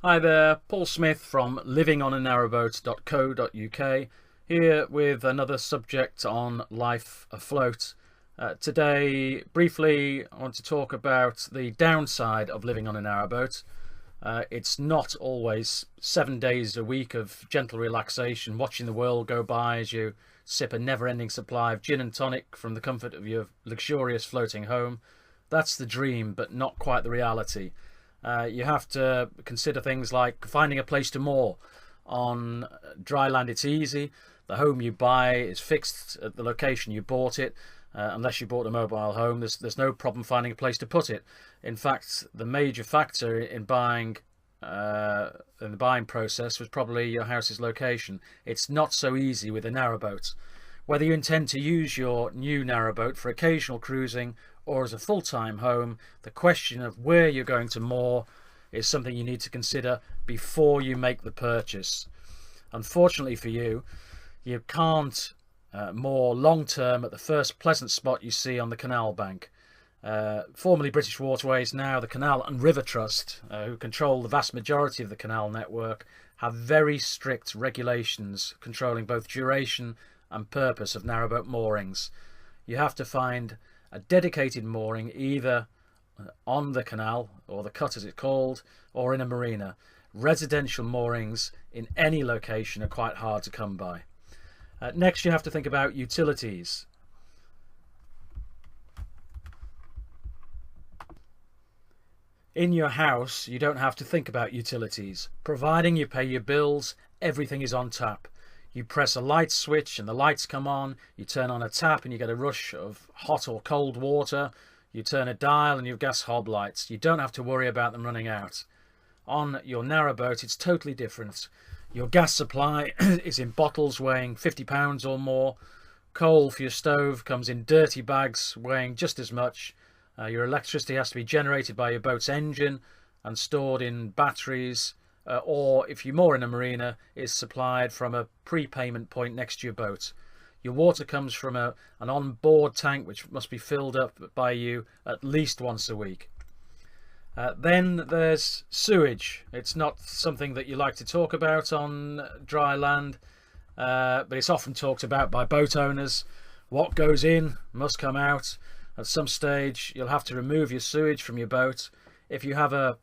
Hi there, Paul Smith from livingonanarrowboat.co.uk here with another subject on life afloat. Today, briefly, I want to talk about the downside of living on a narrowboat. It's not always 7 days a week of gentle relaxation, watching the world go by as you sip a never-ending supply of gin and tonic from the comfort of your luxurious floating home. That's the dream, but not quite the reality. You have to consider things like finding a place to moor. On dry land it's easy. The home you buy is fixed at the location you bought it. Unless you bought a mobile home, there's no problem finding a place to put it. In fact, the major factor in the buying process was probably your house's location. It's not so easy with a narrowboat. Whether you intend to use your new narrowboat for occasional cruising or as a full-time home, the question of where you're going to moor is something you need to consider before you make the purchase. Unfortunately for you, you can't moor long-term at the first pleasant spot you see on the canal bank. Formerly British Waterways, now the Canal and River Trust, who control the vast majority of the canal network, have very strict regulations controlling both duration and purpose of narrowboat moorings. You have to find a dedicated mooring either on the canal, or the cut as it's called, or in a marina. Residential moorings in any location are quite hard to come by. Next, you have to think about utilities. In your house, you don't have to think about utilities. Providing you pay your bills, everything is on tap. You press a light switch and the lights come on. You turn on a tap and you get a rush of hot or cold water. You turn a dial and you have gas hob lights. You don't have to worry about them running out. On your narrowboat, it's totally different. Your gas supply is in bottles weighing 50 pounds or more. Coal for your stove comes in dirty bags weighing just as much. Your electricity has to be generated by your boat's engine and stored in batteries. Or if you're more in a marina, is supplied from a prepayment point next to your boat. Your water comes from an on-board tank which must be filled up by you at least once a week. Then there's sewage. It's not something that you like to talk about on dry land, but it's often talked about by boat owners. What goes in must come out. At some stage you'll have to remove your sewage from your boat. If you have a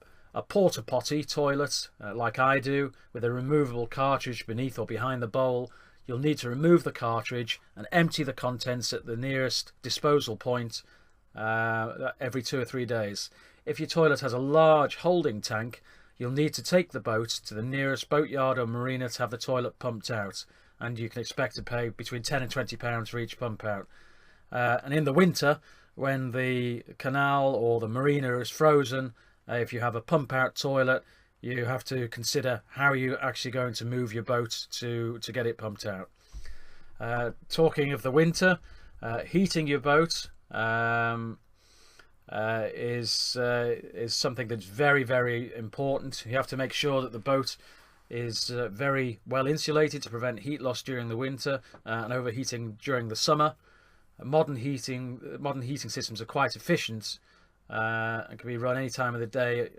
porta potty toilet, like I do, with a removable cartridge beneath or behind the bowl, you'll need to remove the cartridge and empty the contents at the nearest disposal point every 2 or 3 days. If your toilet has a large holding tank, you'll need to take the boat to the nearest boatyard or marina to have the toilet pumped out, and you can expect to pay between £10 and £20 for each pump out. And in the winter, when the canal or the marina is frozen, if you have a pump out toilet, you have to consider how you're actually going to move your boat to get it pumped out. Talking of the winter, heating your boat is something that's very, very important. You have to make sure that the boat is very well insulated to prevent heat loss during the winter and overheating during the summer. Modern heating systems are quite efficient and can be run any time of the day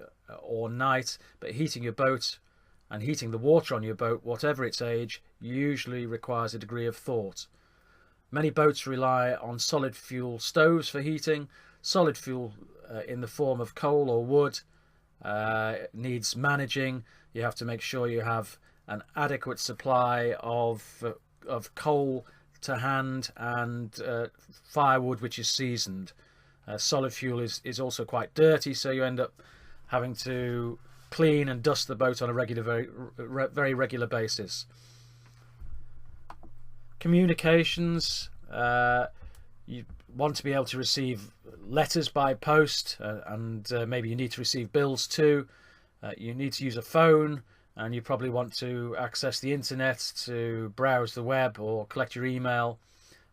or night, but heating your boat and heating the water on your boat, whatever its age, usually requires a degree of thought. Many boats rely on solid fuel stoves for heating. Solid fuel in the form of coal or wood needs managing. You have to make sure you have an adequate supply of coal to hand and firewood which is seasoned. Solid fuel is also quite dirty, so you end up having to clean and dust the boat on a very regular basis. Communications. You want to be able to receive letters by post, and maybe you need to receive bills too. You need to use a phone, and you probably want to access the internet to browse the web or collect your email,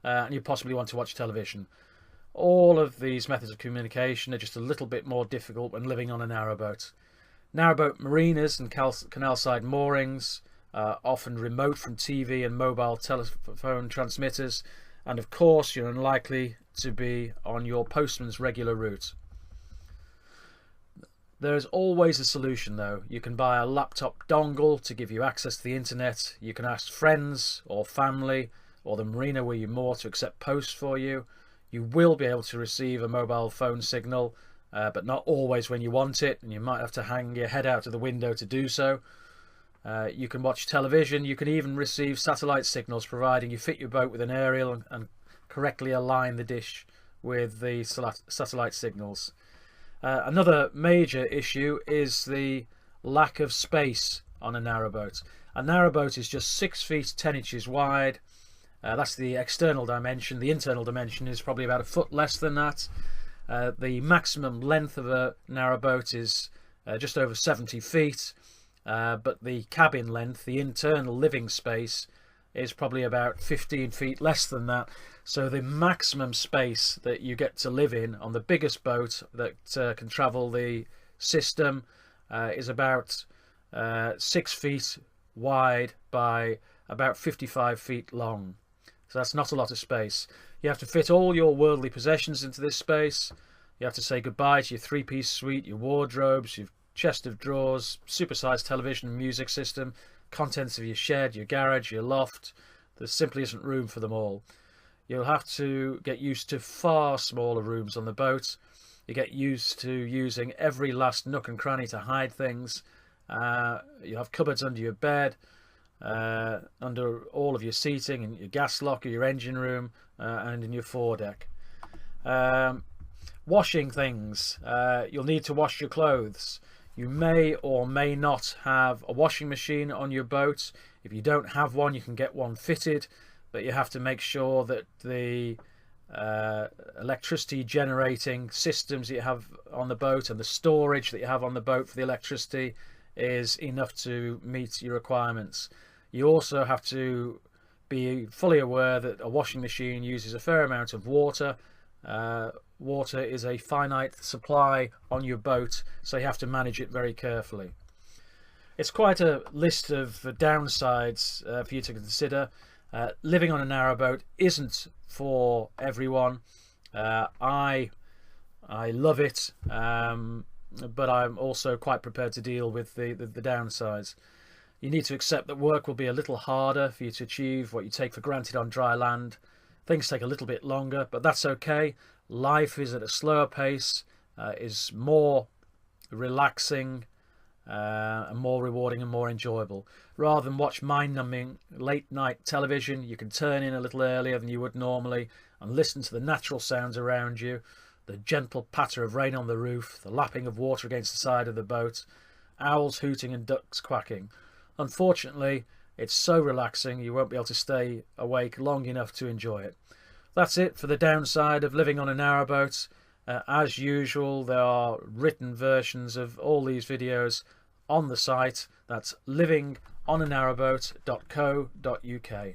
and you possibly want to watch television. All of these methods of communication are just a little bit more difficult when living on a narrowboat. Narrowboat marinas and canal-side moorings are often remote from TV and mobile telephone transmitters, and of course you're unlikely to be on your postman's regular route. There's always a solution though. You can buy a laptop dongle to give you access to the internet. You can ask friends or family or the marina where you moor to accept posts for you. You will be able to receive a mobile phone signal, but not always when you want it, and you might have to hang your head out of the window to do so. You can watch television. You can even receive satellite signals, providing you fit your boat with an aerial and correctly align the dish with the satellite signals. Another major issue is the lack of space on a narrowboat. A narrowboat is just 6 feet 10 inches wide. That's the external dimension. The internal dimension is probably about a foot less than that. The maximum length of a narrowboat is just over 70 feet, but the cabin length, the internal living space, is probably about 15 feet less than that. So the maximum space that you get to live in on the biggest boat that can travel the system is about 6 feet wide by about 55 feet long. So that's not a lot of space. You have to fit all your worldly possessions into this space. You have to say goodbye to your 3-piece suite, your wardrobes, your chest of drawers, supersized television and music system, contents of your shed, your garage, your loft. There simply isn't room for them all. You'll have to get used to far smaller rooms on the boat. You get used to using every last nook and cranny to hide things. You have cupboards under your bed, under all of your seating, and your gas locker, your engine room, and in your foredeck. Washing things. You'll need to wash your clothes. You may or may not have a washing machine on your boat. If you don't have one, you can get one fitted, but you have to make sure that the electricity generating systems that you have on the boat and the storage that you have on the boat for the electricity is enough to meet your requirements. You also have to be fully aware that a washing machine uses a fair amount of water. Water is a finite supply on your boat, so you have to manage it very carefully. It's quite a list of downsides for you to consider. Living on a narrowboat isn't for everyone. I love it, but I'm also quite prepared to deal with the downsides. You need to accept that work will be a little harder for you to achieve what you take for granted on dry land. Things take a little bit longer, but that's okay. Life is at a slower pace, is more relaxing, and more rewarding and more enjoyable. Rather than watch mind-numbing late-night television, you can turn in a little earlier than you would normally and listen to the natural sounds around you, the gentle patter of rain on the roof, the lapping of water against the side of the boat, owls hooting and ducks quacking. Unfortunately, it's so relaxing you won't be able to stay awake long enough to enjoy it. That's it for the downside of living on a narrowboat. As usual, there are written versions of all these videos on the site. That's livingonanarrowboat.co.uk.